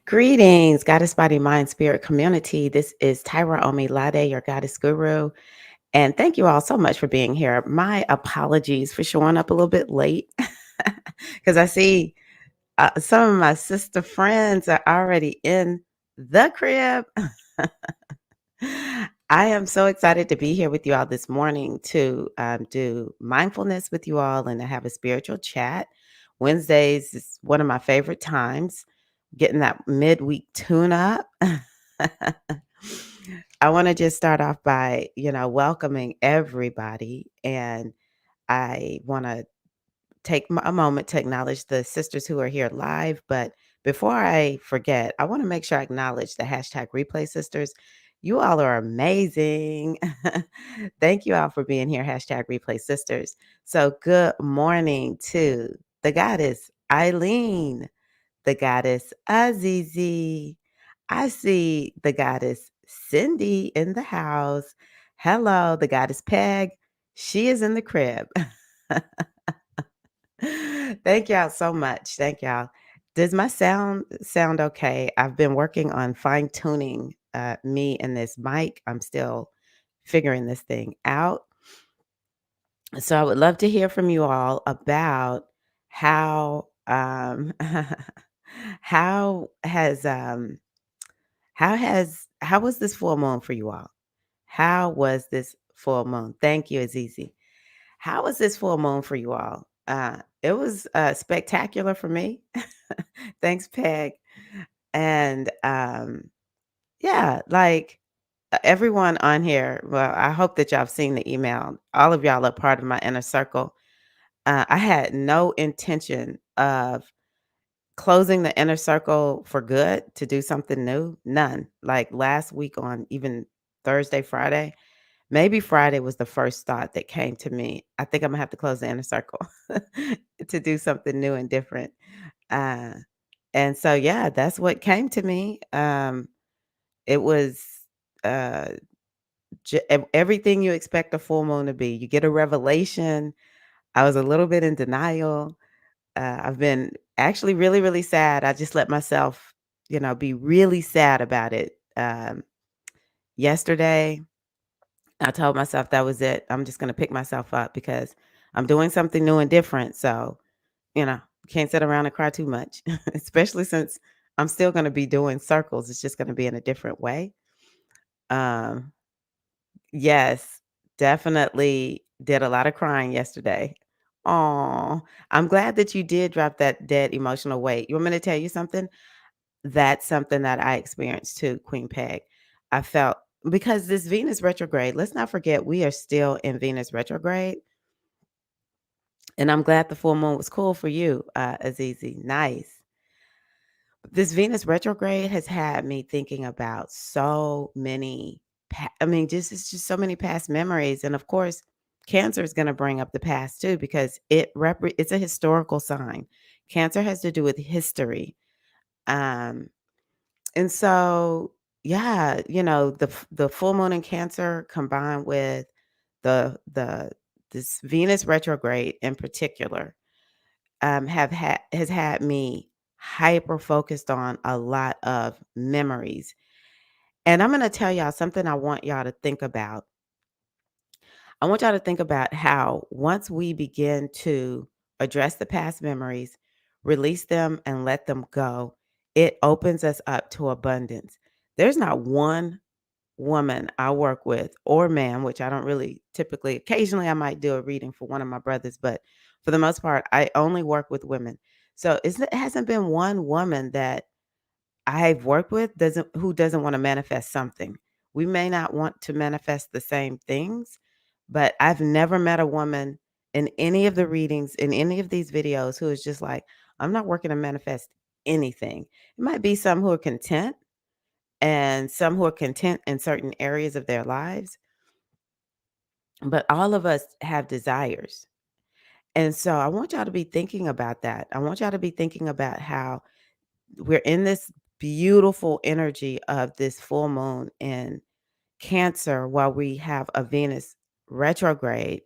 Greetings, Goddess Body Mind Spirit community. This is Tyra Omi Lade, your goddess guru. And thank you all so much for being here. My apologies for showing up a little bit late because I see some of my sister friends are already in the crib. I am so excited to be here with you all this morning to do mindfulness with you all and to have a spiritual chat. Wednesdays is one of my favorite times, getting that midweek tune up. I want to just start off by, welcoming everybody. And I want to take a moment to acknowledge the sisters who are here live. But before I forget, I want to make sure I acknowledge the hashtag replay sisters. You all are amazing. Thank you all for being here, hashtag replay sisters. So, good morning to the goddess Eileen, the goddess Azizi. I see the goddess Cindy in the house. Hello, the goddess Peg. She is in the crib. Thank y'all so much. Thank y'all. Does my sound okay? I've been working on fine tuning me and this mic. I'm still figuring this thing out. So I would love to hear from you all about how how has how was this full moon for you all? How was this full moon? Thank you, Azizi. How was this full moon for you all? It was spectacular for me. Thanks, Peg. And yeah, like everyone on here, well, I hope that y'all have seen the email. All of y'all are part of my inner circle. I had no intention of closing the inner circle for good to do something new. None. Like last week on even Thursday, Friday, maybe Friday was the first thought that came to me. I think I'm gonna have to close the inner circle to do something new and different. Uh, and so, yeah, that's what came to me. It was uh, everything you expect a full moon to be. You get a revelation. I was a little bit in denial. I've been actually really, really sad. I just let myself, be really sad about it. Yesterday, I told myself that was it. I'm just going to pick myself up because I'm doing something new and different. So, can't sit around and cry too much, especially since I'm still going to be doing circles. It's just going to be in a different way. Um, yes, definitely did a lot of crying yesterday. Oh, I'm glad that you did drop that dead emotional weight. You want me to tell you something? That's something that I experienced too, Queen Peg. I felt because this Venus retrograde, let's not forget we are still in Venus retrograde. And I'm glad the full moon was cool for you, Azizi. Nice. This Venus retrograde has had me thinking about so many, I mean, just it's just so many past memories. And of course, Cancer is going to bring up the past too because it's a historical sign. Cancer has to do with history. Um, And so, yeah, the full moon in Cancer combined with the this Venus retrograde in particular, have had has had me hyper focused on a lot of memories. And I'm gonna tell y'all something I want y'all to think about. I want y'all to think about how once we begin to address the past memories, release them and let them go, it opens us up to abundance. There's not one woman I work with or man, which I don't really typically, occasionally I might do a reading for one of my brothers, but for the most part, I only work with women. So it hasn't been one woman that I've worked with who doesn't want to manifest something. We may not want to manifest the same things, but I've never met a woman in any of the readings, in any of these videos, who is just like, I'm not working to manifest anything. It might be some who are content and some who are content in certain areas of their lives, but all of us have desires. And so I want y'all to be thinking about that. I want y'all to be thinking about how we're in this beautiful energy of this full moon in Cancer while we have a Venus retrograde,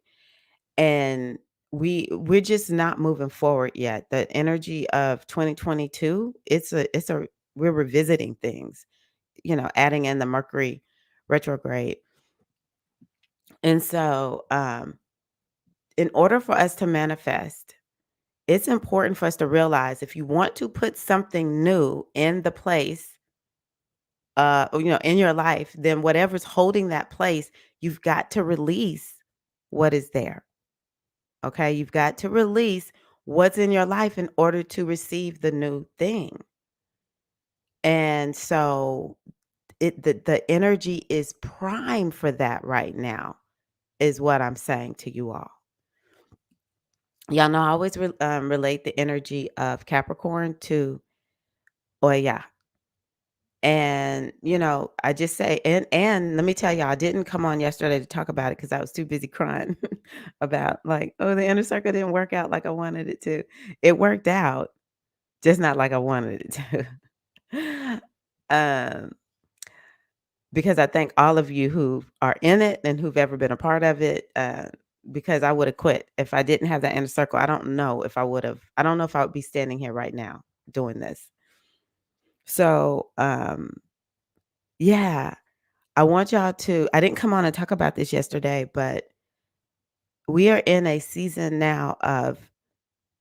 and we're just not moving forward yet. The energy of 2022, it's a we're revisiting things, adding in the Mercury retrograde. And so, in order for us to manifest, it's important for us to realize if you want to put something new in the place, in your life, then whatever's holding that place, you've got to release what is there. Okay. You've got to release what's in your life in order to receive the new thing. And so the energy is prime for that right now, is what I'm saying to you all. Y'all know I always relate the energy of Capricorn to Oya. And, I just say, and let me tell y'all, I didn't come on yesterday to talk about it because I was too busy crying about like, oh, the inner circle didn't work out like I wanted it to. It worked out, just not like I wanted it to. um, because I thank all of you who are in it and who've ever been a part of it. Because I would have quit if I didn't have that inner circle. I don't know if I would have. I don't know if I would be standing here right now doing this. So, yeah, I want y'all to. I didn't come on and talk about this yesterday, but we are in a season now of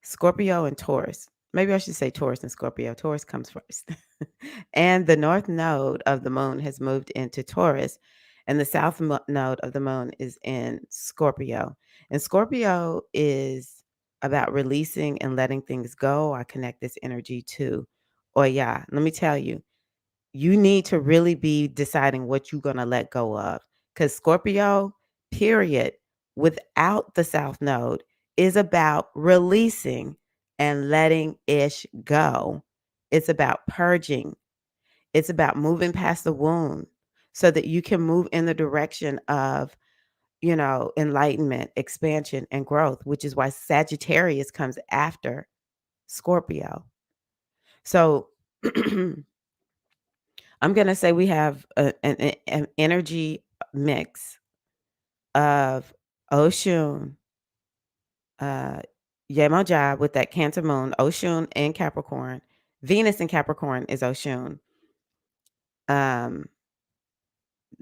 Scorpio and Taurus. Maybe I should say Taurus and Scorpio. Taurus comes first. And the north node of the moon has moved into Taurus, and the south node of the moon is in Scorpio. And Scorpio is about releasing and letting things go. I connect this energy to, oh, yeah, let me tell you, you need to really be deciding what you're going to let go of. Because Scorpio, period, without the south node, is about releasing and letting ish go. It's about purging. It's about moving past the wound so that you can move in the direction of, enlightenment, expansion, and growth, which is why Sagittarius comes after Scorpio. So I'm going to say we have an energy mix of Oshun, Yemoja with that Cancer moon, Oshun and Capricorn. Venus in Capricorn is Oshun.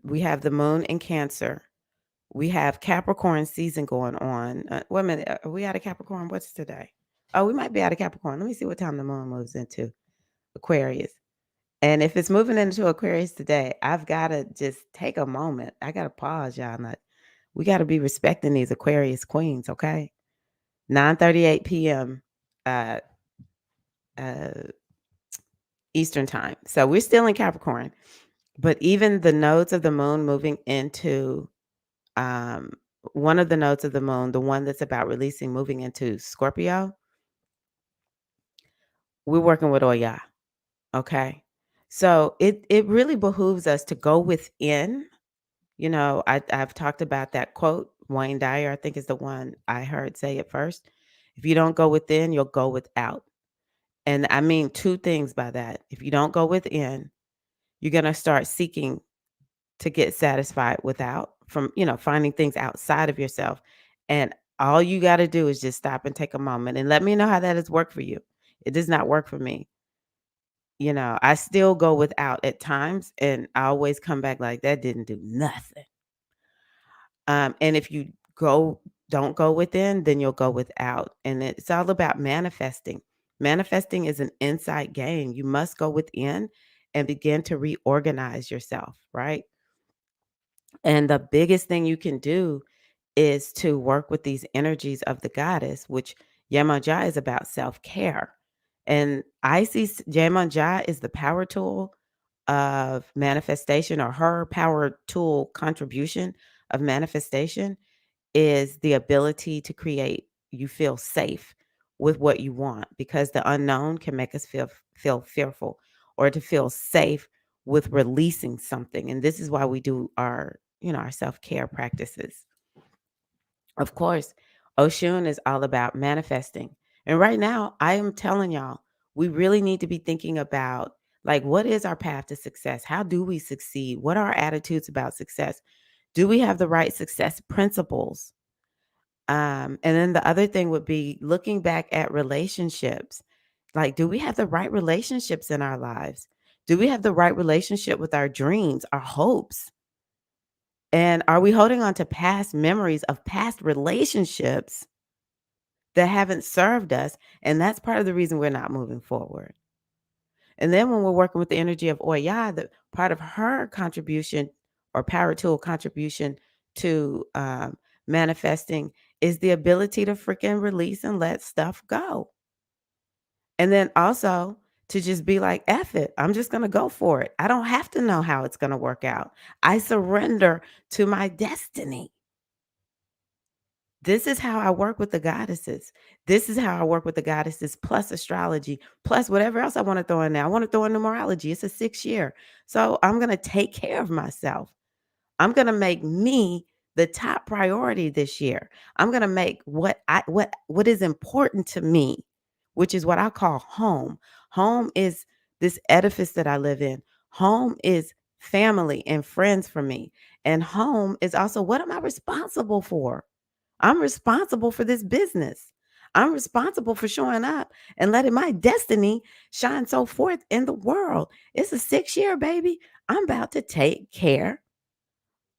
We have the moon in Cancer. We have Capricorn season going on. Wait a minute. Are we out of Capricorn? What's today? Oh, we might be out of Capricorn. Let me see what time the moon moves into Aquarius. And if it's moving into Aquarius today, I've got to just take a moment. I got to pause, y'all. We got to be respecting these Aquarius queens, okay? 9:38 p.m. Uh, uh, Eastern time. So we're still in Capricorn. But even the nodes of the moon moving into one of the nodes of the moon, the one that's about releasing, moving into Scorpio, we're working with Oya. Okay. So it really behooves us to go within. I've talked about that quote. Wayne Dyer, I think, is the one I heard say it first. If you don't go within, you'll go without. And I mean two things by that. If you don't go within, you're going to start seeking to get satisfied without, from, finding things outside of yourself. And all you got to do is just stop and take a moment and let me know how that has worked for you. It does not work for me. I still go without at times, and I always come back like that didn't do nothing. And if you don't go within, then you'll go without. And it's all about manifesting. Manifesting is an inside game. You must go within and begin to reorganize yourself, right? And the biggest thing you can do is to work with these energies of the goddess, which Yemoja is about self-care. And I see Yemoja is the power tool of manifestation, or her power tool contribution of manifestation is the ability to create you feel safe with what you want, because the unknown can make us feel fearful, or to feel safe with releasing something. And this is why we do our self-care practices. Of course, Oshun is all about manifesting. And right now, I am telling y'all, we really need to be thinking about, like, what is our path to success? How do we succeed? What are our attitudes about success? Do we have the right success principles? And then the other thing would be looking back at relationships. Like, do we have the right relationships in our lives? Do we have the right relationship with our dreams, our hopes? And are we holding on to past memories of past relationships that haven't served us? And that's part of the reason we're not moving forward. And then when we're working with the energy of Oya, the part of her contribution or power tool contribution to manifesting is the ability to freaking release and let stuff go. And then also to just be like, F it. I'm just going to go for it. I don't have to know how it's going to work out. I surrender to my destiny. This is how I work with the goddesses. This is how I work with the goddesses plus astrology, plus whatever else I want to throw in there. I want to throw in numerology. It's a 6 year. So I'm going to take care of myself. I'm going to make me the top priority this year. I'm going to make what is important to me, which is what I call home. Home is this edifice that I live in. Home is family and friends for me. And home is also what am I responsible for? I'm responsible for this business. I'm responsible for showing up and letting my destiny shine so forth in the world. It's a 6 year, baby. I'm about to take care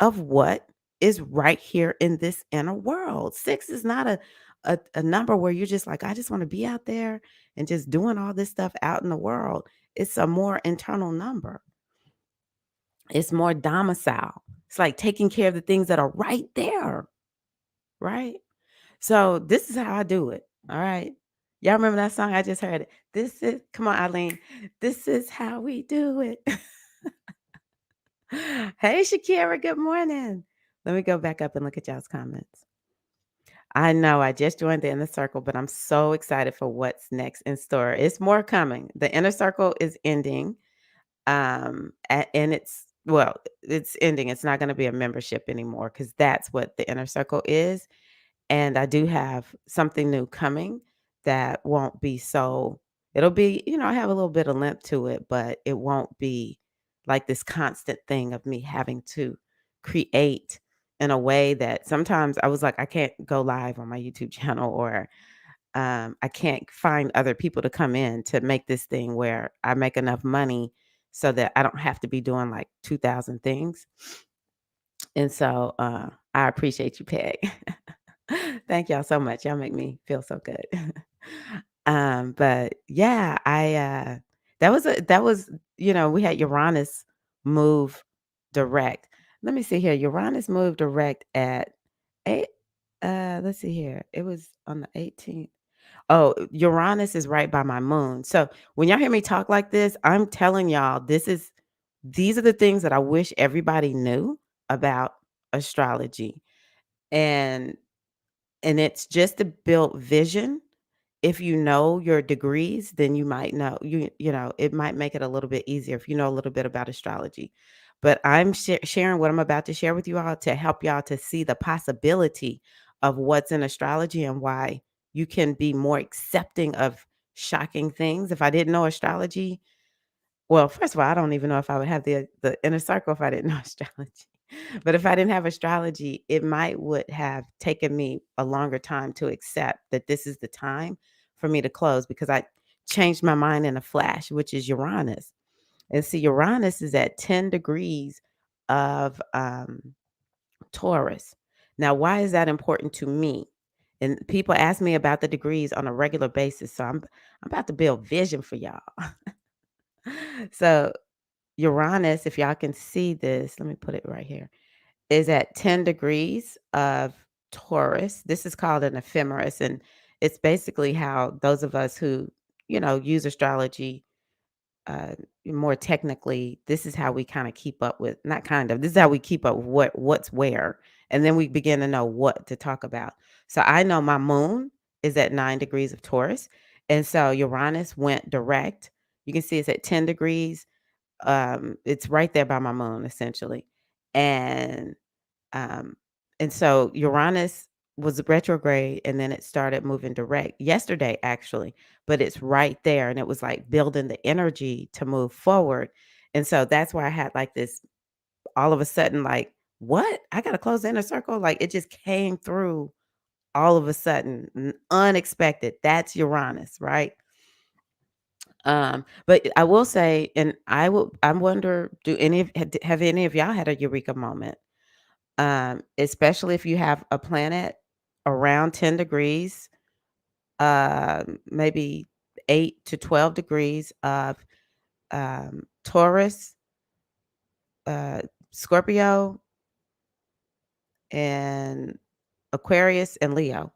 of what is right here in this inner world. Six is not a number where you're just like, I just want to be out there and just doing all this stuff out in the world. It's a more internal number. It's more domicile. It's like taking care of the things that are right there, right? So this is how I do it. All right. Y'all remember that song? I just heard it. Come on, Eileen. This is how we do it. Hey, Shakira, good morning. Let me go back up and look at y'all's comments. I know I just joined the inner circle, but I'm so excited for what's next in store. It's more coming. The inner circle is ending. And it's ending. It's not going to be a membership anymore because that's what the inner circle is. And I do have something new coming that won't be so it'll be, I have a little bit of limp to it, but it won't be like this constant thing of me having to create in a way that sometimes I was like, I can't go live on my YouTube channel or I can't find other people to come in to make this thing where I make enough money so that I don't have to be doing like 2,000 things. And so I appreciate you, Peg. Thank y'all so much. Y'all make me feel so good. But yeah, we had Uranus move direct. Let me see here. Uranus moved direct at eight. Let's see here. It was on the 18th. Oh, Uranus is right by my moon. So when y'all hear me talk like this, I'm telling y'all these are the things that I wish everybody knew about astrology. And it's just to build vision. If you know your degrees, then you might know it might make it a little bit easier if you know a little bit about astrology. But I'm sharing what I'm about to share with you all to help y'all to see the possibility of what's in astrology and why you can be more accepting of shocking things. If I didn't know astrology, well, first of all, I don't even know if I would have the inner circle if I didn't know astrology. But if I didn't have astrology, it would have taken me a longer time to accept that this is the time for me to close because I changed my mind in a flash, which is Uranus. And see, Uranus is at 10 degrees of Taurus. Now, why is that important to me? And people ask me about the degrees on a regular basis. So I'm about to build vision for y'all. So Uranus, if y'all can see this, let me put it right here, is at 10 degrees of Taurus. This is called an ephemeris, and it's basically how those of us who, use astrology uh, more technically, this is how we kind of keep up with, not kind of, this is how we keep up with what's where. And then we begin to know what to talk about. So I know my moon is at 9 degrees of Taurus. And so Uranus went direct. You can see it's at 10 degrees. It's right there by my moon, essentially. And um, and so Uranus was retrograde and then it started moving direct yesterday, actually, but it's right there. And it was like building the energy to move forward. And so that's why I had like this all of a sudden, like, what? I got to close the inner circle. Like it just came through all of a sudden, unexpected. That's Uranus, right? But I will say, and I wonder, do any of have any of y'all had a eureka moment? Especially if you have a planet around 10 degrees, maybe 8 to 12 degrees of Taurus, uh, Scorpio, and Aquarius and Leo.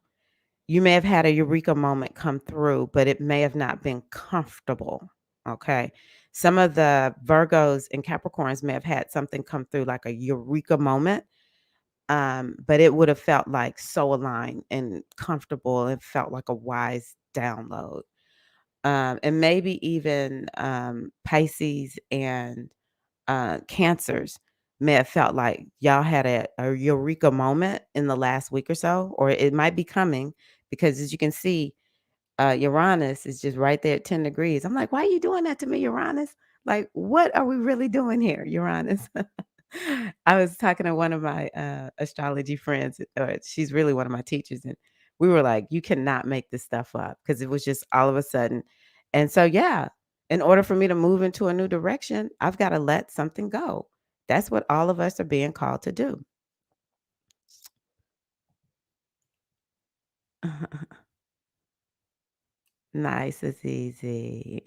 You may have had a eureka moment come through, but it may have not been comfortable. Okay. Some of the Virgos and Capricorns may have had something come through like a eureka moment, but it would have felt like so aligned and comfortable. It felt like a wise download. And maybe even Pisces and Cancers may have felt like y'all had a eureka moment in the last week or so, or it might be coming because as you can see, Uranus is just right there at 10 degrees. I'm like, why are you doing that to me, Uranus? Like, what are we really doing here, Uranus? I was talking to one of my astrology friends, or she's really one of my teachers, and we were like, you cannot make this stuff up because it was just all of a sudden. And so, yeah, in order for me to move into a new direction, I've got to let something go. That's what all of us are being called to do. Nice, it's easy.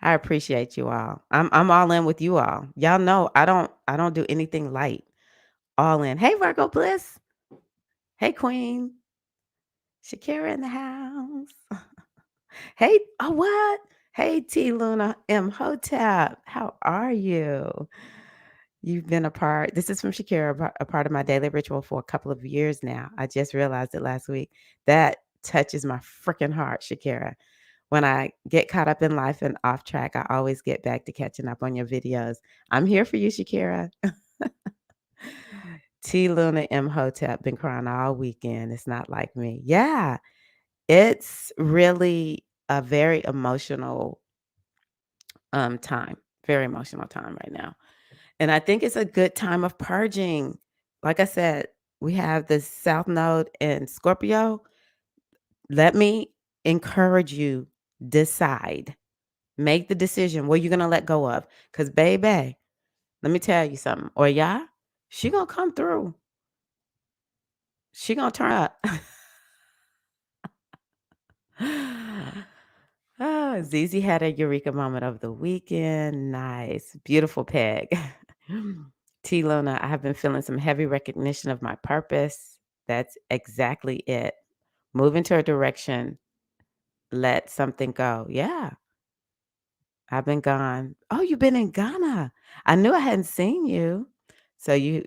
I appreciate you all. I'm all in with you all. Y'all know I don't do anything light. All in. Hey Virgo Bliss. Hey Queen. Shakira in the house. Hey, oh what? Hey T Luna M Hotep. How are you? You've been a part. This is from Shakira, a part of my daily ritual for a couple of years now. I just realized it last week. That touches my freaking heart, Shakira. When I get caught up in life and off track, I always get back to catching up on your videos. I'm here for you, Shakira. T Luna M Hotep been crying all weekend. It's not like me. Yeah, it's really a very emotional time. Very emotional time right now. And I think it's a good time of purging. Like I said, we have the South Node in Scorpio. Let me encourage you, decide. Make the decision what you're gonna let go of. Cause baby, let me tell you something. Or yeah, she gonna come through. She gonna turn up. Oh, Zizi had a eureka moment of the weekend. Nice. Beautiful peg. T Lona, I have been feeling some heavy recognition of my purpose. That's exactly it. Move into a direction, let something go. Yeah, I've been gone. Oh, you've been in Ghana. I knew I hadn't seen you. So you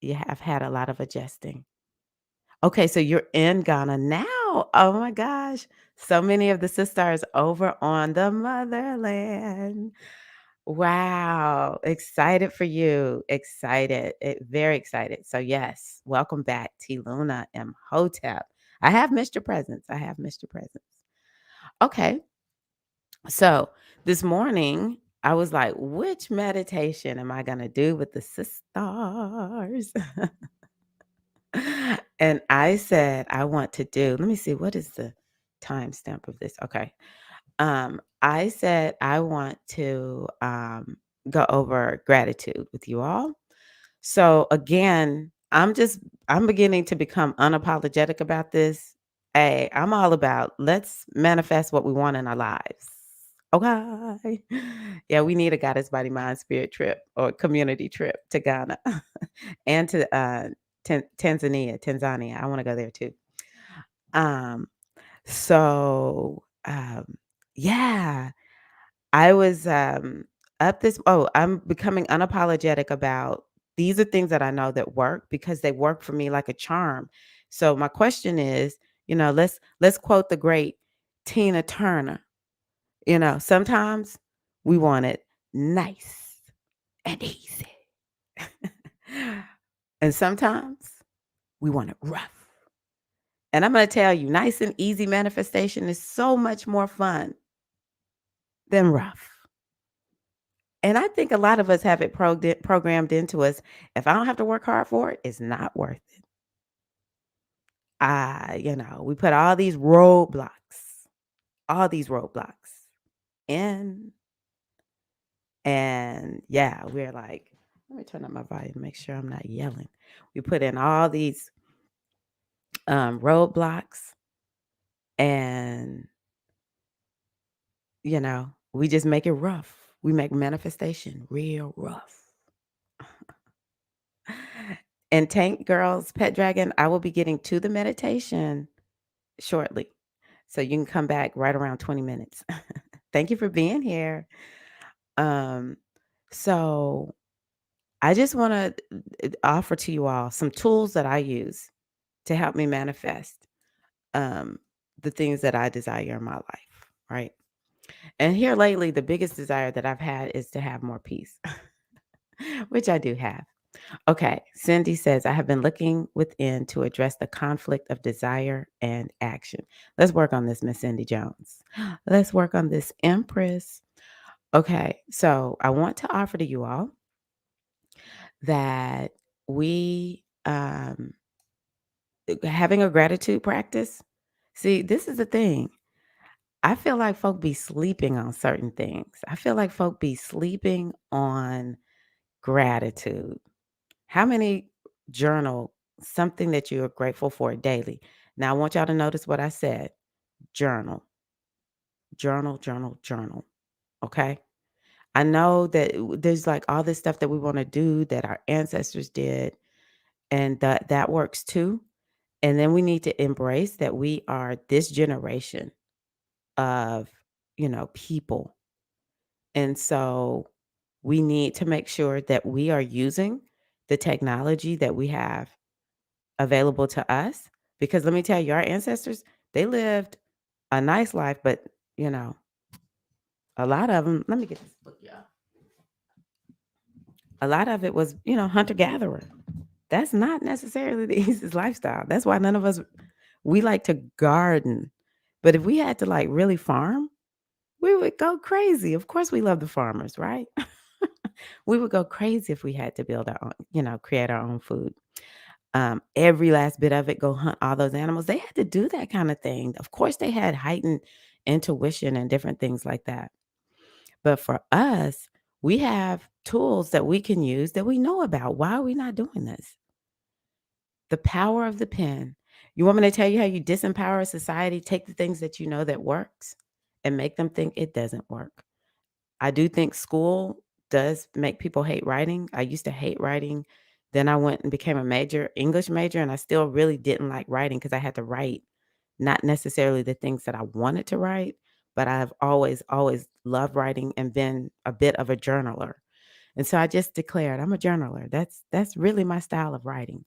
have had a lot of adjusting. Okay, so you're in Ghana now. Oh my gosh. So many of the sisters over on the motherland. Wow. Excited for you. Excited. Very excited. So yes, welcome back, T Luna M Hotep. I have missed your presence. I have missed your presence. Okay. So this morning, I was like, which meditation am I going to do with the sisters? And I said, I want to do, let me see, what is the timestamp of this? Okay. I said, I want to go over gratitude with you all. So again, I'm beginning to become unapologetic about this. Hey, I'm all about let's manifest what we want in our lives. Okay. Yeah, we need a goddess body mind spirit trip or community trip to Ghana and to Tanzania. I want to go there too. Um, so yeah, I was up this I'm becoming unapologetic about these are things that I know that work because they work for me like a charm. So my question is, let's quote the great Tina Turner. Sometimes we want it nice and easy. And sometimes we want it rough. And I'm going to tell you, nice and easy manifestation is so much more fun than rough. And I think a lot of us have it programmed into us. If I don't have to work hard for it, it's not worth it. We put all these roadblocks. in. And yeah, we're like, let me turn up my volume, make sure I'm not yelling. We put in all these roadblocks, and we just make it rough. We make manifestation real rough. And Tank Girl's Pet Dragon, I will be getting to the meditation shortly. So you can come back right around 20 minutes. Thank you for being here. Um, so I just want to offer to you all some tools that I use to help me manifest um, the things that I desire in my life, right? And here lately, the biggest desire that I've had is to have more peace, which I do have. Okay, Cindy says, I have been looking within to address the conflict of desire and action. Let's work on this, Miss Cindy Jones. Let's work on this, Empress. Okay, so I want to offer to you all that we having a gratitude practice. See, this is the thing. I feel like folk be sleeping on certain things. I feel like folk be sleeping on gratitude. How many journal something that you are grateful for daily? Now, I want y'all to notice what I said. Journal, journal, journal, journal. Okay. I know that there's like all this stuff that we want to do that our ancestors did, and that works too. And then we need to embrace that we are this generation of, people. And so we need to make sure that we are using the technology that we have available to us. Because let me tell you, our ancestors, they lived a nice life, but, you know, a lot of them, let me get this book, y'all. A lot of it was, hunter gatherer. That's not necessarily the easiest lifestyle. That's why none of us, we like to garden. But if we had to like really farm, we would go crazy. Of course, we love the farmers, right? We would go crazy if we had to build our own, create our own food. Every last bit of it, go hunt all those animals. They had to do that kind of thing. Of course, they had heightened intuition and different things like that. But for us, we have tools that we can use that we know about. Why are we not doing this? The power of the pen. You want me to tell you how you disempower a society? Take the things that you know that works and make them think it doesn't work. I do think school does make people hate writing. I used to hate writing. Then I went and became a English major, and I still really didn't like writing because I had to write not necessarily the things that I wanted to write, but I've always, always loved writing and been a bit of a journaler. And so I just declared I'm a journaler. That's really my style of writing.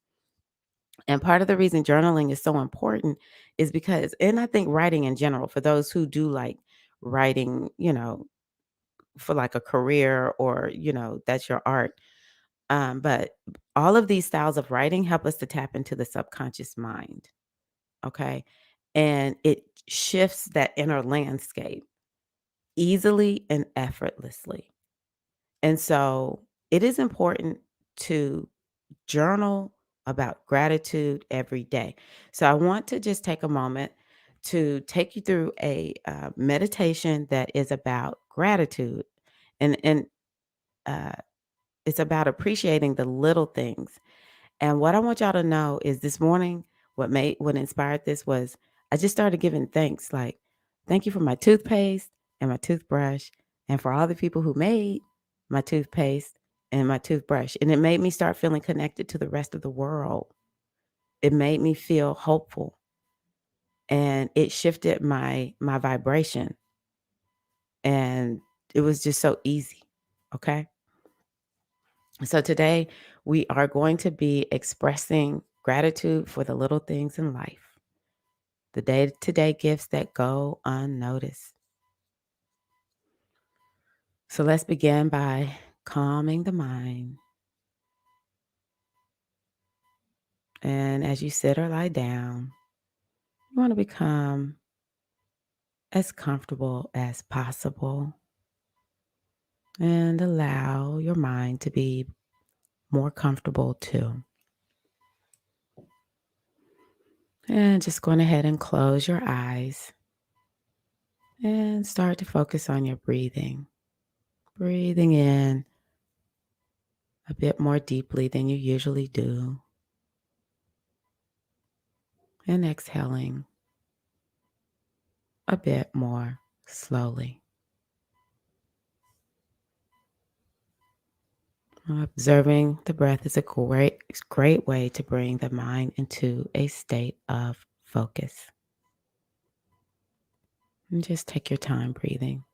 And part of the reason journaling is so important is because, and I think writing in general, for those who do like writing, for like a career or, that's your art. But all of these styles of writing help us to tap into the subconscious mind. Okay. And it shifts that inner landscape easily and effortlessly. And so it is important to journal about gratitude every day. So I want to just take a moment to take you through a meditation that is about gratitude. And uh, it's about appreciating the little things. And what I want y'all to know is this morning, what inspired this was I just started giving thanks. Like, thank you for my toothpaste and my toothbrush, and for all the people who made my toothpaste and my toothbrush. And it made me start feeling connected to the rest of the world. It made me feel hopeful, and it shifted my vibration. And it was just so easy. Okay. So today we are going to be expressing gratitude for the little things in life, the day to day gifts that go unnoticed. So let's begin by calming the mind. And as you sit or lie down, you want to become as comfortable as possible and allow your mind to be more comfortable too. And just going ahead and close your eyes. And start to focus on your breathing. Breathing in a bit more deeply than you usually do. And exhaling a bit more slowly. Observing the breath is a great way to bring the mind into a state of focus. And just take your time breathing.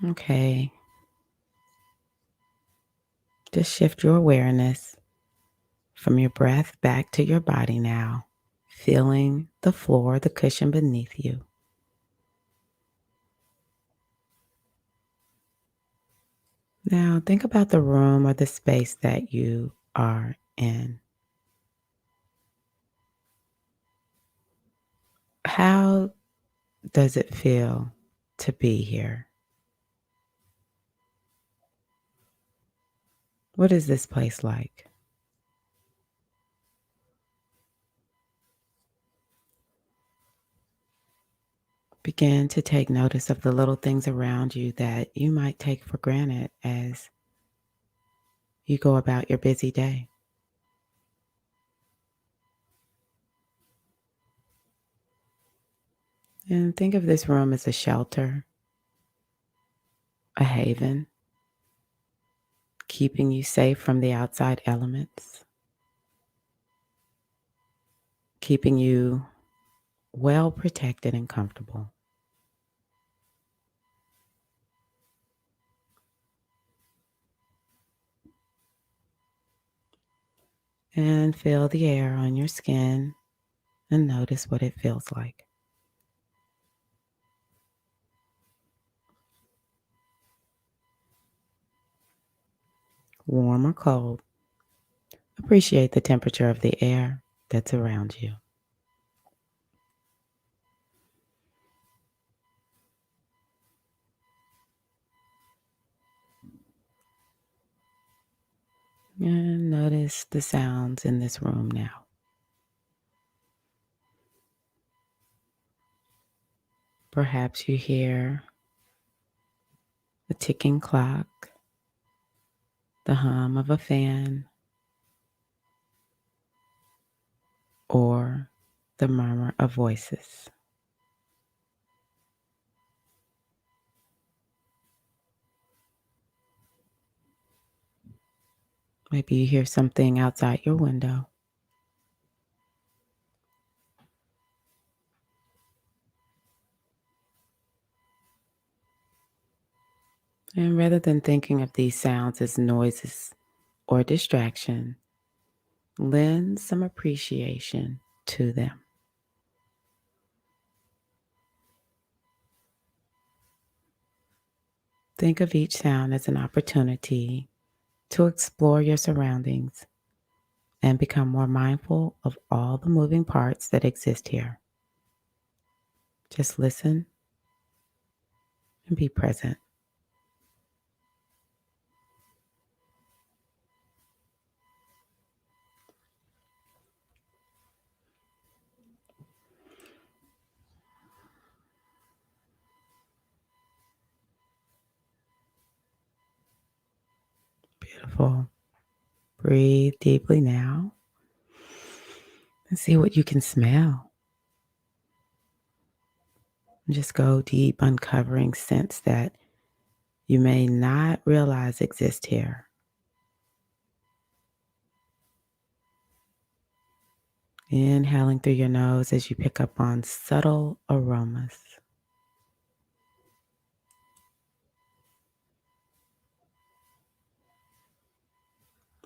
Okay. Just shift your awareness from your breath back to your body now, feeling the floor, the cushion beneath you. Now, think about the room or the space that you are in. How does it feel to be here? What is this place like? Begin to take notice of the little things around you that you might take for granted as you go about your busy day. And think of this room as a shelter, a haven, keeping you safe from the outside elements, keeping you well protected and comfortable. And feel the air on your skin and notice what it feels like. Warm or cold, appreciate the temperature of the air that's around you. And notice the sounds in this room now. Perhaps you hear a ticking clock, the hum of a fan, or the murmur of voices. Maybe you hear something outside your window. And rather than thinking of these sounds as noises or distraction, lend some appreciation to them. Think of each sound as an opportunity to explore your surroundings and become more mindful of all the moving parts that exist here. Just listen and be present. Beautiful. Breathe deeply now and see what you can smell. And just go deep, uncovering scents that you may not realize exist here. Inhaling through your nose as you pick up on subtle aromas.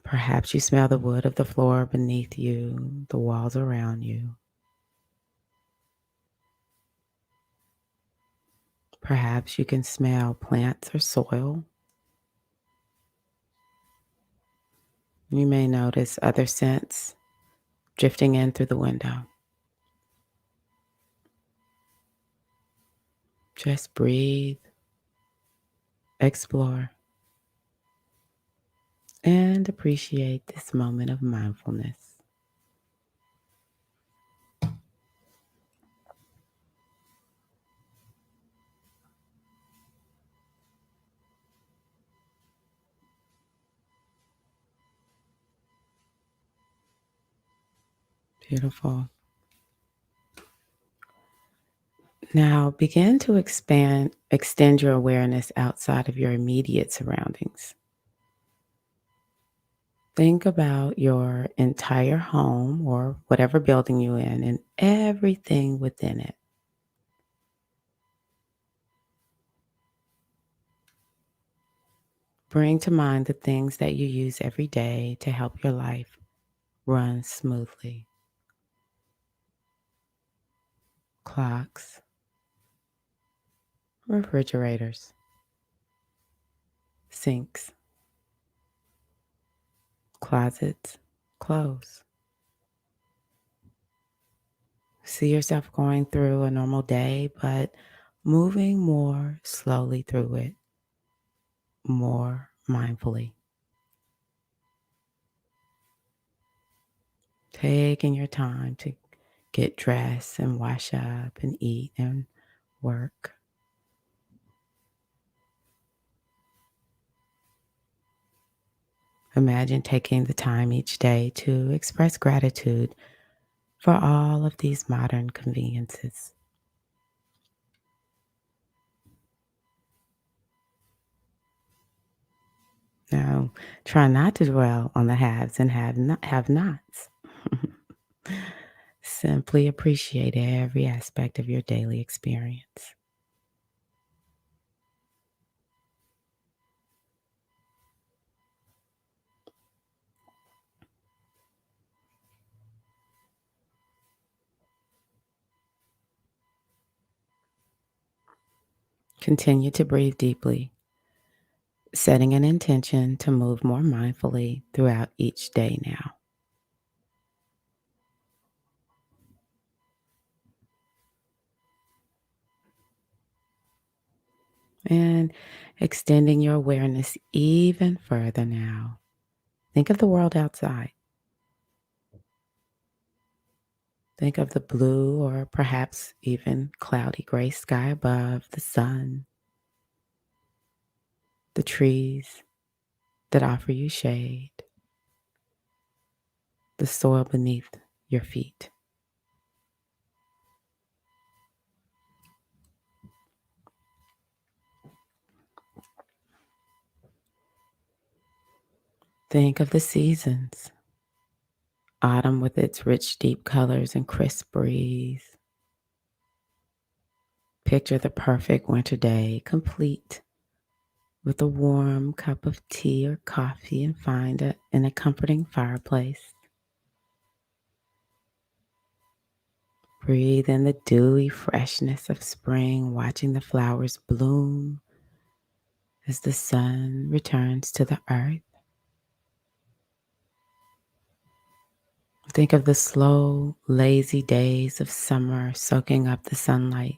Perhaps you smell the wood of the floor beneath you, the walls around you. Perhaps you can smell plants or soil. You may notice other scents drifting in through the window. Just breathe, explore, and appreciate this moment of mindfulness. Beautiful. Now begin to extend your awareness outside of your immediate surroundings. Think about your entire home or whatever building you're in and everything within it. Bring to mind the things that you use every day to help your life run smoothly. Clocks, refrigerators, sinks, closets, clothes. See yourself going through a normal day, but moving more slowly through it, more mindfully. Taking your time to get dressed and wash up and eat and work. Imagine taking the time each day to express gratitude for all of these modern conveniences. Now, try not to dwell on the haves and have nots. Simply appreciate every aspect of your daily experience. Continue to breathe deeply, setting an intention to move more mindfully throughout each day now. And extending your awareness even further now. Think of the world outside. Think of the blue or perhaps even cloudy gray sky above, the sun, the trees that offer you shade, the soil beneath your feet. Think of the seasons. Autumn with its rich, deep colors and crisp breeze. Picture the perfect winter day, complete with a warm cup of tea or coffee and find it in a comforting fireplace. Breathe in the dewy freshness of spring, watching the flowers bloom as the sun returns to the earth. Think of the slow, lazy days of summer soaking up the sunlight,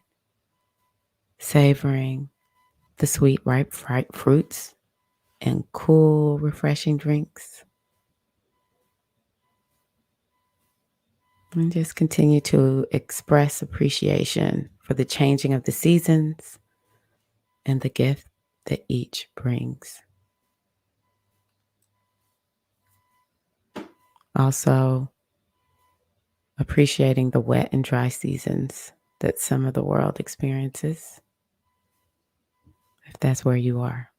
savoring the sweet, ripe fruits and cool, refreshing drinks. And just continue to express appreciation for the changing of the seasons and the gift that each brings. Also, appreciating the wet and dry seasons that some of the world experiences, if that's where you are.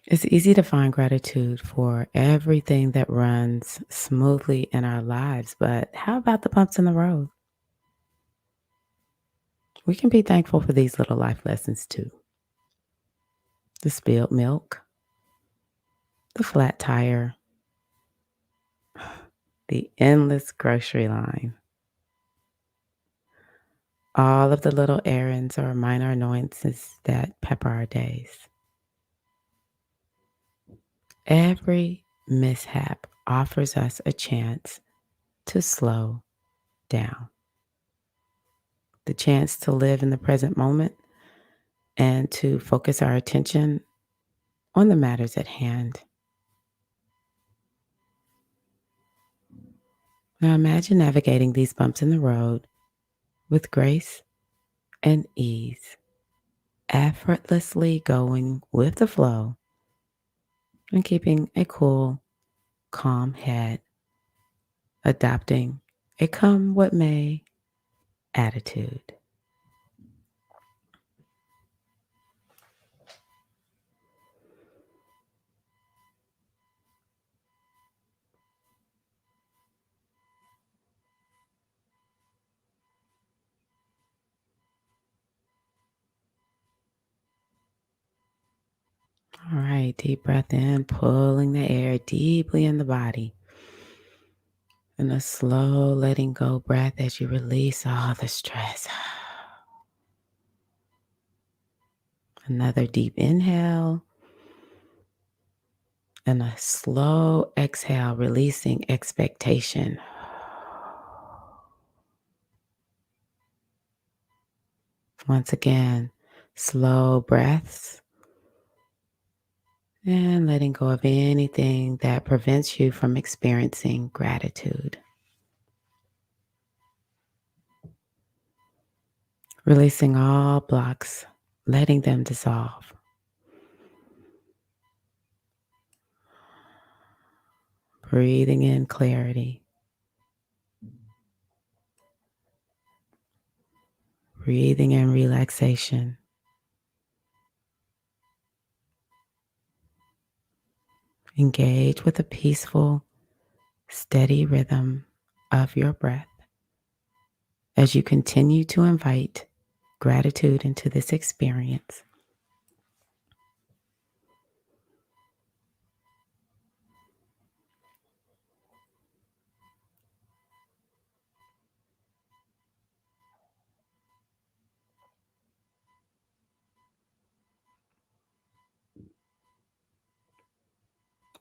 It's easy to find gratitude for everything that runs smoothly in our lives, but how about the bumps in the road? We can be thankful for these little life lessons too. The spilled milk, the flat tire, the endless grocery line. All of the little errands or minor annoyances that pepper our days. Every mishap offers us a chance to slow down. the chance to live in the present moment and to focus our attention on the matters at hand. Now imagine navigating these bumps in the road with grace and ease, effortlessly going with the flow and keeping a cool, calm head, adopting a come what may attitude. All right, deep breath in, pulling the air deeply in the body. And a slow letting go breath as you release all the stress. Another deep inhale and a slow exhale, releasing expectation. Once again, slow breaths and letting go of anything that prevents you from experiencing gratitude. Releasing all blocks, letting them dissolve. Breathing in clarity. Breathing in relaxation. Engage with a peaceful, steady rhythm of your breath as you continue to invite gratitude into this experience.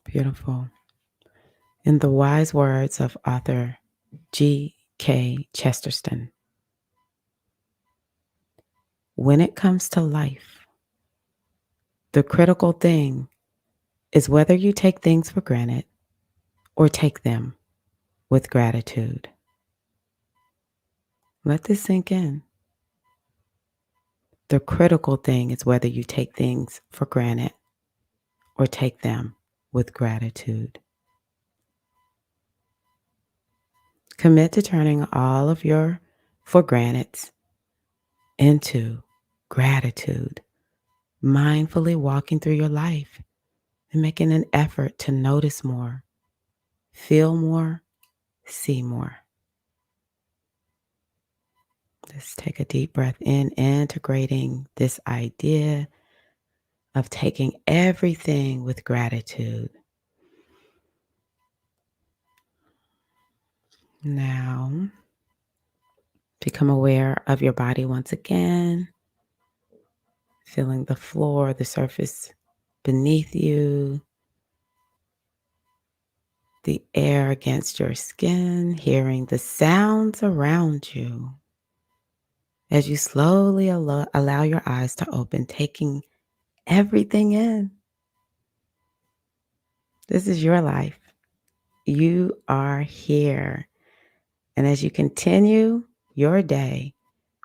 Beautiful. In the wise words of author G.K. Chesterton, when it comes to life, the critical thing is whether you take things for granted or take them with gratitude. Let this sink in. The critical thing is whether you take things for granted or take them with gratitude. Commit to turning all of your for granteds into gratitude, mindfully walking through your life and making an effort to notice more, feel more, see more. Let's take a deep breath in, integrating this idea of taking everything with gratitude. Now, become aware of your body once again, feeling the floor, the surface beneath you, the air against your skin, hearing the sounds around you. As you slowly allow your eyes to open, taking everything in. This is your life. You are here. And as you continue your day,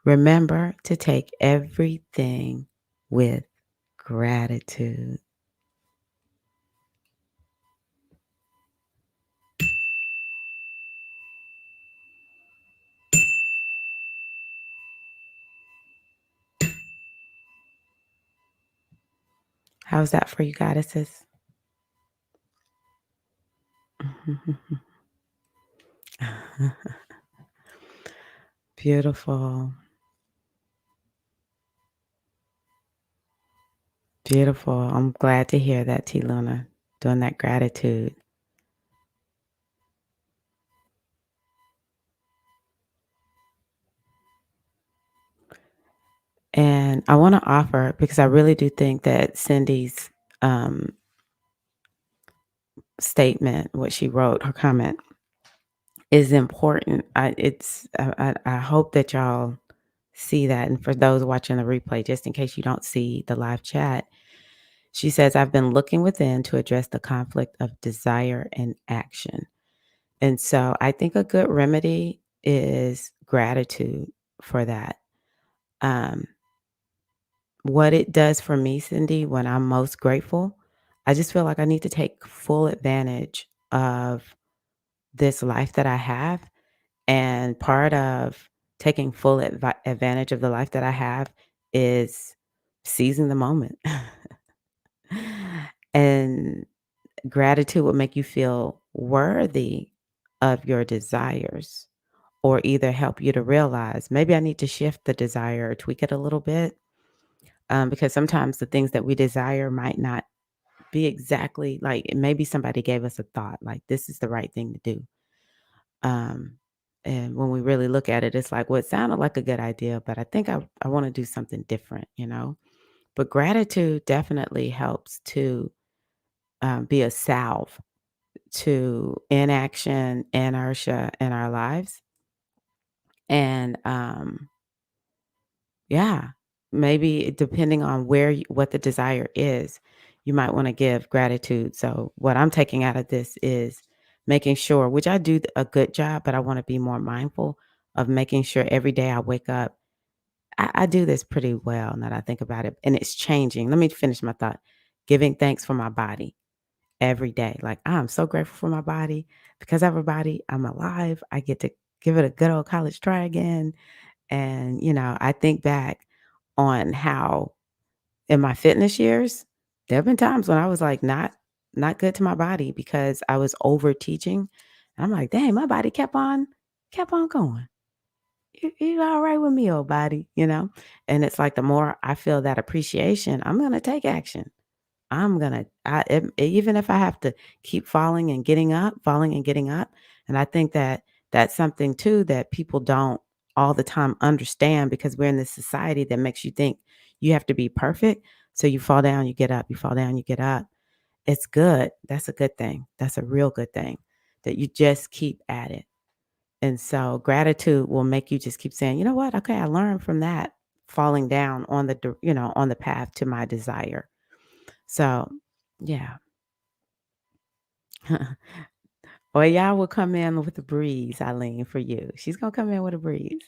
remember to take everything with gratitude. How's that for you, goddesses? Beautiful. Beautiful. I'm glad to hear that, T. Luna, doing that gratitude. And I want to offer, because I really do think that Cindy's statement, what she wrote, her comment, is important. I hope that y'all see that. And for those watching the replay, just in case you don't see the live chat, she says, I've been looking within to address the conflict of desire and action. And so I think a good remedy is gratitude for that. Um, what it does for me, Cindy, when I'm most grateful, I just feel like I need to take full advantage of this life that I have. And part of taking full advantage of the life that I have is seizing the moment. And gratitude will make you feel worthy of your desires or either help you to realize maybe I need to shift the desire or tweak it a little bit. Because sometimes the things that we desire might not be exactly like maybe somebody gave us a thought like this is the right thing to do. Um, and when we really look at it, it's like, well, it sounded like a good idea, but I think I want to do something different, you know? But gratitude definitely helps to be a salve to inaction, inertia in our lives. And yeah, maybe depending on what the desire is, you might want to give gratitude. So, what I'm taking out of this is making sure, which I do a good job, but I want to be more mindful of making sure every day I wake up. I do this pretty well now that I think about it, and it's changing. Let me finish my thought. Giving thanks for my body every day. Like, I'm so grateful for my body because I have a body. I'm alive. I get to give it a good old college try again. And, I think back on how in my fitness years, there have been times when I was like not good to my body because I was over teaching. I'm like, dang, my body kept on going. You all right with me, old body, you know? And it's like the more I feel that appreciation, I'm gonna take action. I'm gonna even if I have to keep falling and getting up, and I think that that's something too that people don't all the time understand because we're in this society that makes you think you have to be perfect. So you fall down, you get up, you fall down, you get up. It's good. That's a good thing. That's a real good thing that you just keep at it. And so gratitude will make you just keep saying, you know what? Okay, I learned from that falling down on on the path to my desire. So, yeah. Or y'all will come in with a breeze, Eileen, for you. She's gonna come in with a breeze.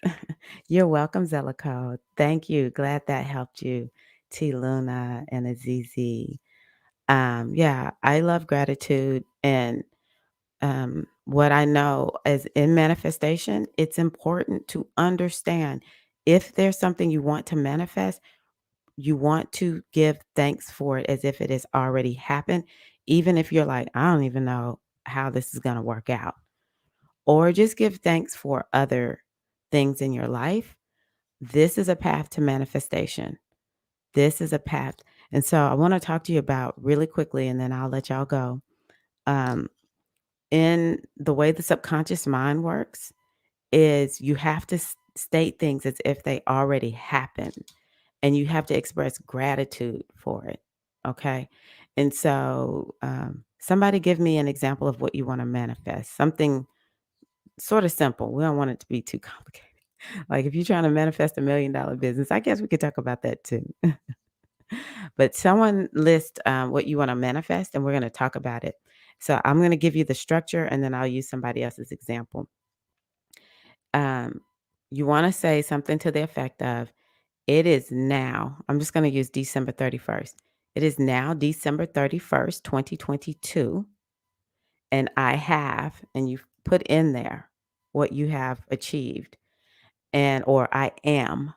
You're welcome, Zellico. Thank you. Glad that helped you, T Luna and Azizi. Yeah, I love gratitude and what I know is in manifestation, it's important to understand if there's something you want to manifest, you want to give thanks for it as if it has already happened, even if you're like, I don't even know how this is going to work out. Or just give thanks for other things in your life. This is a path to manifestation. This is a path. And so I want to talk to you about really quickly, and then I'll let y'all go. Um, in the way the subconscious mind works, is you have to state things as if they already happened and you have to express gratitude for it. Okay. And so, somebody give me an example of what you want to manifest. Something sort of simple. We don't want it to be too complicated. Like if you're trying to manifest $1 million business, I guess we could talk about that too. But someone list what you want to manifest and we're going to talk about it. So I'm going to give you the structure and then I'll use somebody else's example. Um, you want to say something to the effect of, it is now, I'm just going to use December 31st. It is now December 31st, 2022, and I have, and you put in there what you have achieved, and or I am,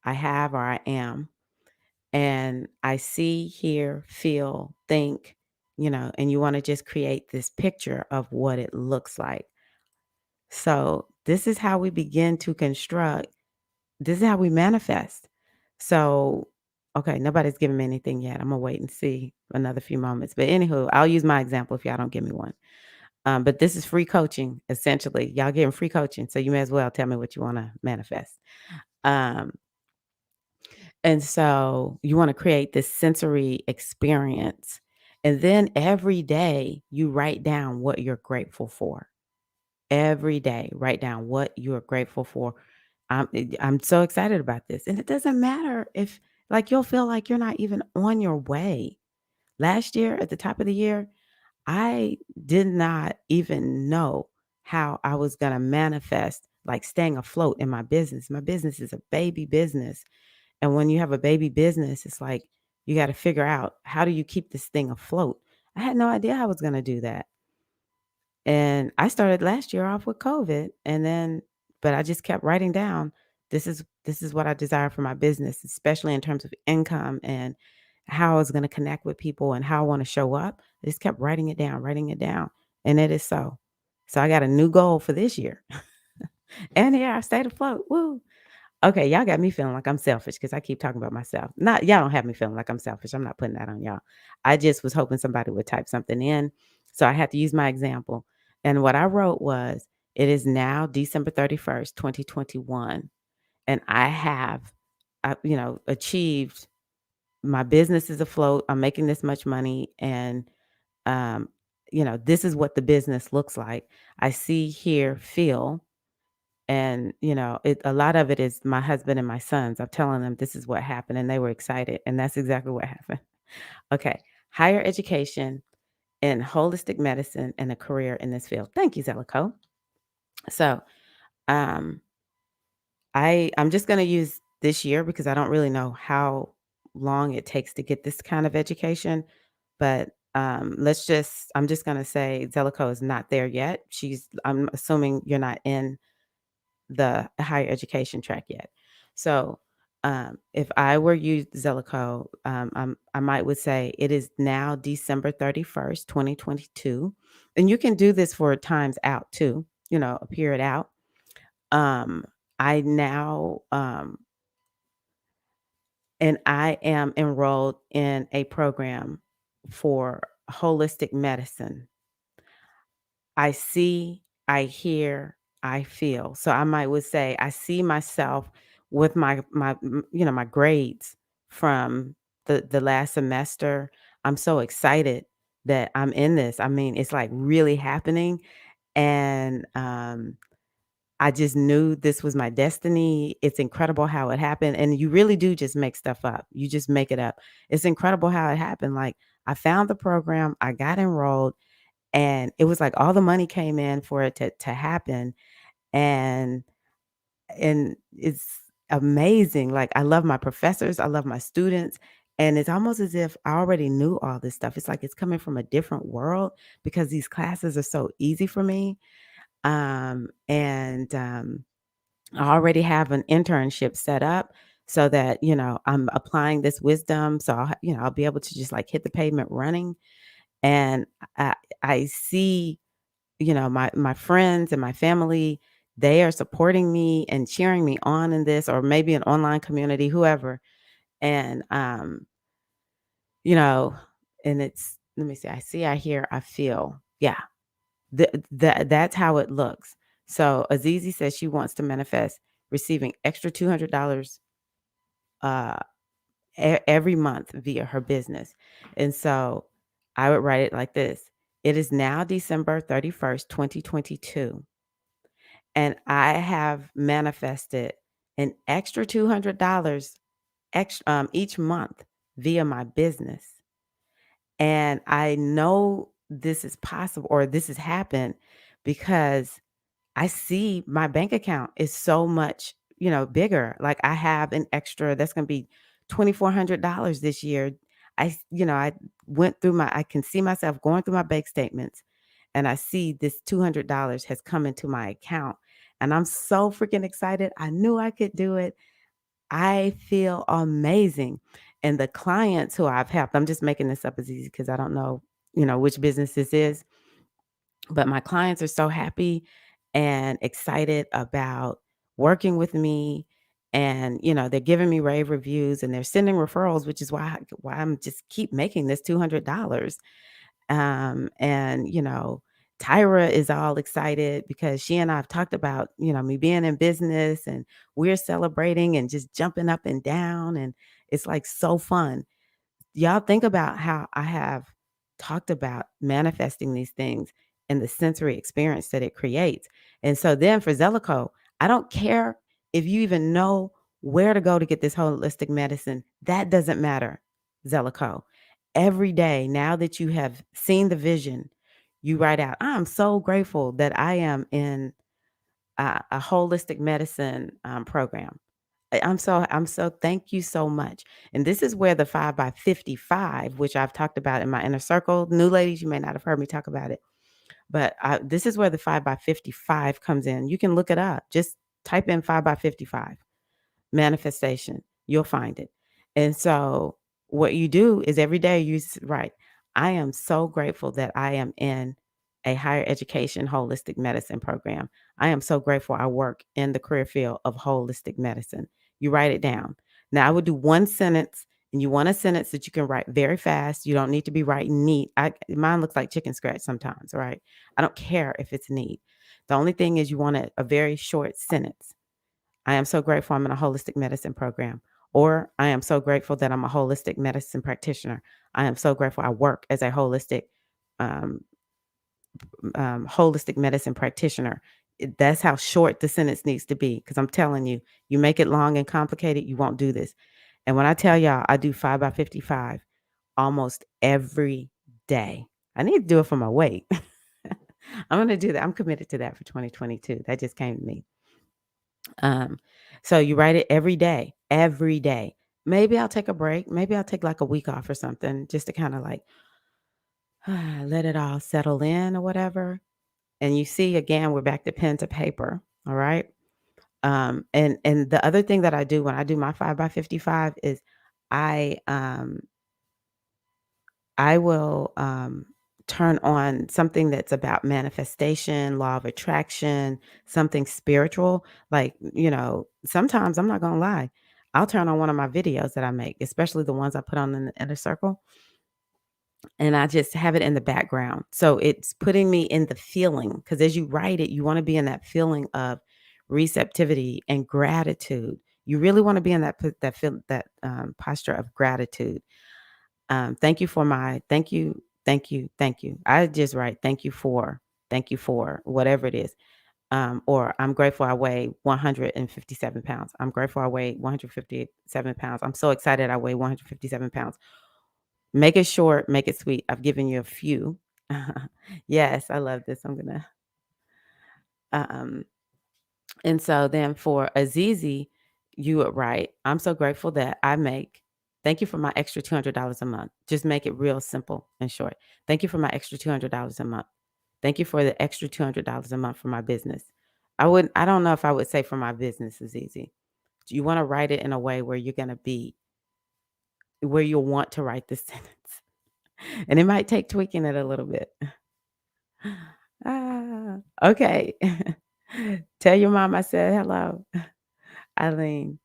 I have or I am, and I see, hear, feel, think, and you want to just create this picture of what it looks like. So this is how we begin to construct. This is how we manifest. So, okay, nobody's giving me anything yet. I'm gonna wait and see another few moments. But anywho, I'll use my example if y'all don't give me one. But this is free coaching, essentially. Y'all getting free coaching, so you may as well tell me what you want to manifest. Um, and so you want to create this sensory experience, and then every day you write down what you're grateful for. Every day, write down what you are grateful for. I'm so excited about this. And it doesn't matter if like you'll feel like you're not even on your way. Last year at the top of the year, I did not even know how I was going to manifest like staying afloat in my business. My business is a baby business. And when you have a baby business, it's like you got to figure out how do you keep this thing afloat. I had no idea how I was going to do that. And I started last year off with COVID and then but I just kept writing down this is what I desire for my business, especially in terms of income and how I was going to connect with people and how I want to show up. I just kept writing it down, and it is so. So I got a new goal for this year. And here I stayed afloat. Woo. Okay, y'all got me feeling like I'm selfish because I keep talking about myself. Not y'all don't have me feeling like I'm selfish. I'm not putting that on y'all. I just was hoping somebody would type something in. So I had to use my example. And what I wrote was, it is now December 31st, 2021. And I have achieved my business is afloat. I'm making this much money. And um, this is what the business looks like. I see, hear, feel. And, a lot of it is my husband and my sons. I'm telling them this is what happened, and they were excited. And that's exactly what happened. Okay. Higher education in holistic medicine and a career in this field. Thank you, Zellico. So um, I'm just going to use this year because I don't really know how long it takes to get this kind of education. But I'm just going to say Zellico is not there yet. I'm assuming you're not in the higher education track yet. So, if I were you, Zellico, I might would say it is now December 31st, 2022. And you can do this for times out too, a period out. Um, I now, and I am enrolled in a program for holistic medicine. I see, I hear, I feel. So I might would say I see myself with my grades from the last semester. I'm so excited that I'm in this. I mean, it's like really happening. And I just knew this was my destiny. It's incredible how it happened. And you really do just make stuff up. You just make it up. It's incredible how it happened. Like I found the program, I got enrolled, and it was like all the money came in for it to happen, and it's amazing. Like, I love my professors, I love my students, and it's almost as if I already knew all this stuff. It's like it's coming from a different world because these classes are so easy for me, and I already have an internship set up so that, I'm applying this wisdom, so I'll be able to just, like, hit the pavement running, and I I see my friends and my family, they are supporting me and cheering me on in this, or maybe an online community, whoever. And you know, and it's let me see, I see, I hear, I feel. Yeah. That's how it looks. So Azizi says she wants to manifest receiving extra $200 uh every month via her business. And so I would write it like this. It is now December 31st, 2022. And I have manifested an extra $200 each month via my business. And I know this is possible or this has happened because I see my bank account is so much, bigger. Like I have an extra that's going to be $2,400 this year. I went through I can see myself going through my bank statements, and I see this $200 has come into my account, and I'm so freaking excited. I knew I could do it. I feel amazing. And the clients who I've helped, I'm just making this up as easy because I don't know, which business this is, but my clients are so happy and excited about working with me. And, they're giving me rave reviews and they're sending referrals, which is why I'm just keep making this $200. And, Tyra is all excited because she and I have talked about, me being in business, and we're celebrating and just jumping up and down. And it's like so fun. Y'all think about how I have talked about manifesting these things and the sensory experience that it creates. And so then for Zellico, I don't care if you even know where to go to get this holistic medicine, that doesn't matter, Zellico. Every day, now that you have seen the vision, you write out, I'm so grateful that I am in a holistic medicine program. I'm so thank you so much. And this is where the 5 by 55, which I've talked about in my inner circle, new ladies, you may not have heard me talk about it, but this is where the 5 by 55 comes in. You can look it up. Just type in 5 by 55 manifestation. You'll find it. And so what you do is every day write, I am so grateful that I am in a higher education holistic medicine program. I am so grateful I work in the career field of holistic medicine. You write it down. Now I would do one sentence, and you want a sentence that you can write very fast. You don't need to be writing neat. Mine looks like chicken scratch sometimes, right? I don't care if it's neat. The only thing is you want a very short sentence. I am so grateful I'm in a holistic medicine program. Or I am so grateful that I'm a holistic medicine practitioner. I am so grateful I work as a um, holistic medicine practitioner. That's how short the sentence needs to be. Because I'm telling you, you make it long and complicated, you won't do this. And when I tell y'all, I do 5 by 55 almost every day. I need to do it for my weight. I'm going to do that. I'm committed to that for 2022. That just came to me. Um, so you write it every day, every day. Maybe I'll take a break. Maybe I'll take like a week off or something just to kind of like let it all settle in or whatever. And you see, again, we're back to pen to paper. All right. And the other thing that I do when I do my 5 by 55 is I um I will turn on something that's about manifestation, law of attraction, something spiritual. Like, sometimes I'm not going to lie. I'll turn on one of my videos that I make, especially the ones I put on in the inner circle, and I just have it in the background. So it's putting me in the feeling because as you write it, you want to be in that feeling of receptivity and gratitude. You really want to be in that posture of gratitude. Thank you. I just write thank you for whatever it is. Or I'm grateful I weigh 157 pounds. I'm grateful I weigh 157 pounds. I'm so excited I weigh 157 pounds. Make it short, make it sweet. I've given you a few. Yes, I love this. Um, and so then for Azizi, you would write, I'm so grateful that thank you for my extra $200 a month. Just make it real simple and short. Thank you for my extra $200 a month. Thank you for the extra $200 a month for my business. I don't know if I would say for my business is easy. You want to write it in a way where you're going to be, where you'll want to write this sentence. And it might take tweaking it a little bit. Okay. Tell your mom I said hello, Eileen.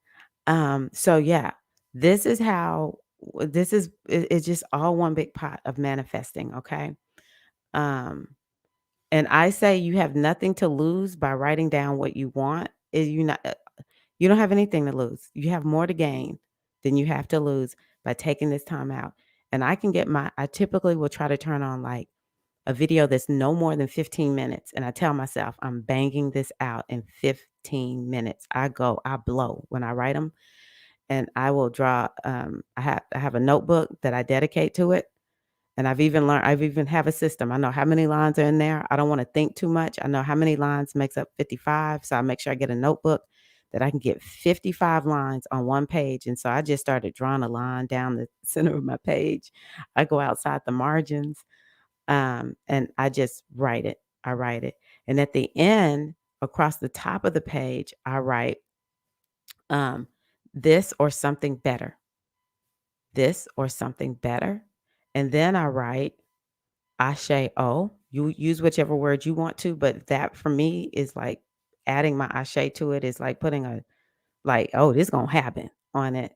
So yeah, this is how it's just all one big pot of manifesting, okay? Um, and I say you have nothing to lose by writing down what you want. You don't have anything to lose. You have more to gain than you have to lose by taking this time out. And I typically will try to turn on like a video that's no more than 15 minutes. And I tell myself, I'm banging this out in 15 minutes. I blow when I write them. And I will draw, I have a notebook that I dedicate to it. And I've even have a system. I know how many lines are in there. I don't want to think too much. I know how many lines makes up 55. So I make sure I get a notebook that I can get 55 lines on one page. And so I just started drawing a line down the center of my page. I go outside the margins. And I just write it. I write it. And at the end, across the top of the page, I write um, this or something better. This or something better. And then I write Ashe O. You use whichever word you want to, but that for me is like adding my Ashe to it is like putting oh, this gonna happen on it.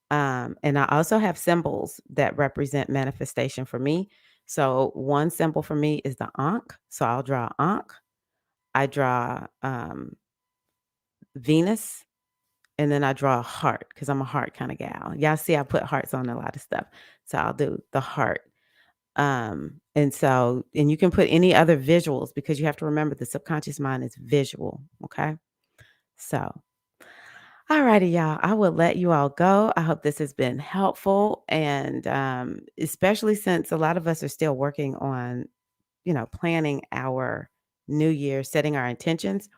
And I also have symbols that represent manifestation for me. So one symbol for me is the Ankh. So I'll draw Ankh. I draw Venus, and then I draw a heart because I'm a heart kind of gal. Y'all see I put hearts on a lot of stuff. So I'll do the heart. And you can put any other visuals because you have to remember the subconscious mind is visual. Okay. So Alrighty, y'all. I will let you all go. I hope this has been helpful. And especially since a lot of us are still working on, planning our new year, setting our intentions.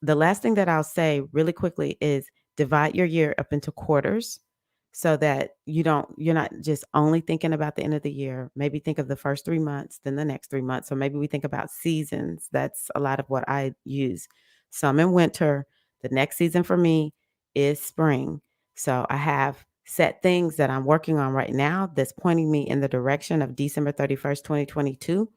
The last thing that I'll say really quickly is divide your year up into quarters so that you're not just only thinking about the end of the year. Maybe think of the first 3 months, then the next 3 months, or maybe we think about seasons. That's a lot of what I use. So I'm in winter. The next season for me is spring. So I have set things that I'm working on right now that's pointing me in the direction of December 31st, 2022,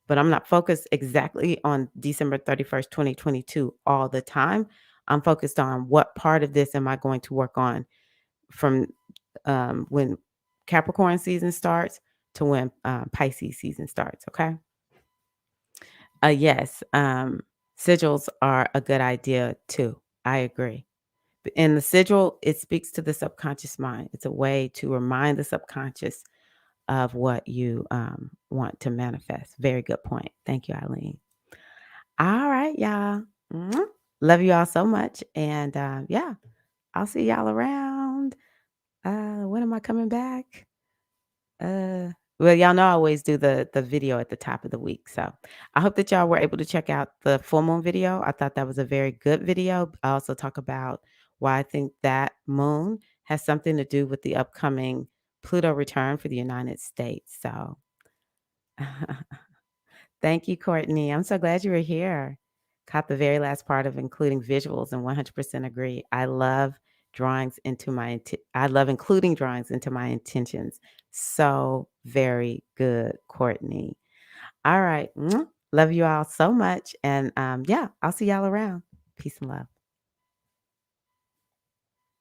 but I'm not focused exactly on December 31st, 2022 all the time. I'm focused on what part of this am I going to work on from when Capricorn season starts to when Pisces season starts. Okay. Yes. Sigils are a good idea too. I agree. And the sigil, it speaks to the subconscious mind. It's a way to remind the subconscious of what you want to manifest. Very good point. Thank you, Eileen. All right, y'all. Mwah. Love you all so much. And yeah, I'll see y'all around. When am I coming back? Well, y'all know I always do the video at the top of the week. So I hope that y'all were able to check out the full moon video. I thought that was a very good video. I also talk about why I think that moon has something to do with the upcoming Pluto return for the United States. So thank you, Courtney. I'm so glad you were here. Caught the very last part of including visuals and 100% agree. I love including drawings into my intentions. So very good, Courtney. All right. Mwah. Love you all so much. And yeah, I'll see y'all around. Peace and love.